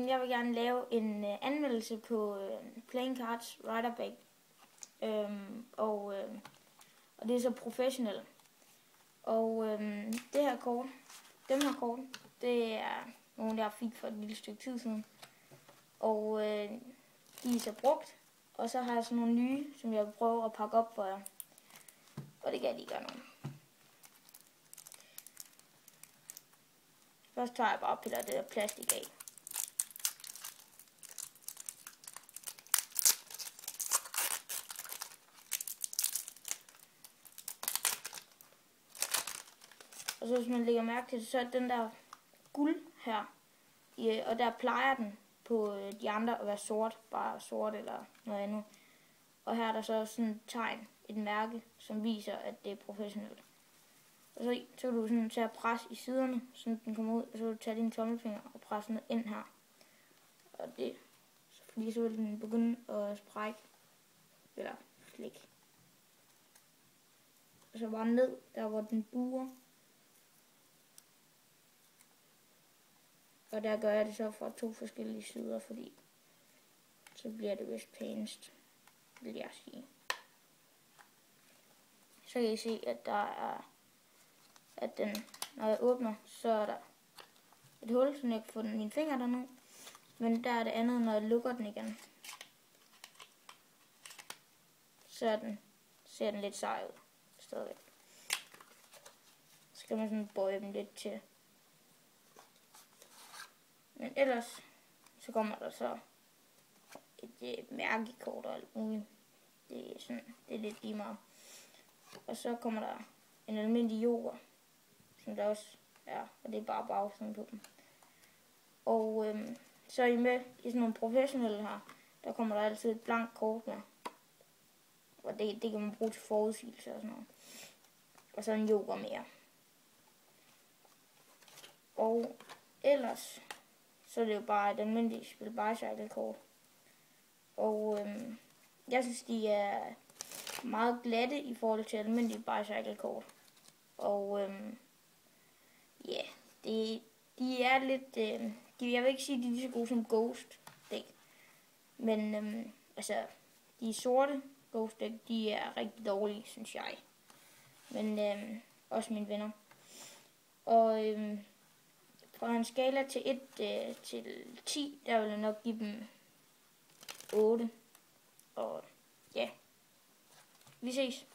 Jeg vil gerne lave en anmeldelse på Playing Cards Riderback. Og det er så professionelt. Og det her kort, det er nogle, jeg fik for et lille stykke tid siden. Og de er så brugt. Og så har jeg sådan nogle nye, som jeg vil prøve at pakke op for jer. Og det kan jeg lige gøre nu. Først tager jeg bare og piller det der plastik af. Og så hvis man lægger mærke til det, så er den der guld her, og der plejer den på de andre at være sort, bare sort eller noget andet. Og her er der så sådan et tegn, et mærke, som viser, at det er professionelt. Og så kan du sådan tage at presse i siderne, så den kommer ud, og så kan du tage dine tommelfinger og presse den ind her. Og det, fordi så vil den begynde at sprække, eller slikke. Og så bare ned, der hvor den buer. Og der gør jeg det så fra 2 forskellige sider, fordi så bliver det vist pænest, vil jeg sige. Så kan I se, at der er, at den, når jeg åbner, så er der et hul, så jeg kan få mine fingre dernede. Men der er det andet, når jeg lukker den igen. Så ser den lidt sej ud, stadigvæk. Så skal man sådan bøje dem lidt til. Men ellers, så kommer der så et mærkekort og alt muligt. Det er lidt lige meget. Og så kommer der en almindelig yoghurt, som der også er, og det er bare bagsiden på dem. Og så er I med i sådan nogle professionelle her, der kommer der altid et blankt kort med. Og det kan man bruge til forudsigelse og sådan noget. Og så en yoghurt mere. Og ellers, så er det jo bare et almindeligt spil bicycle-kort. Og jeg synes, de er meget glatte i forhold til almindelige bicycle-kort. Og ja, de er lidt, jeg vil ikke sige, at de er lige så gode som Ghost Deck. Men altså, de sorte Ghost Deck, de er rigtig dårlige, synes jeg. Men også mine venner. Og fra en skala til 1 til 10, der vil jeg nok give dem 8. Og ja, vi ses.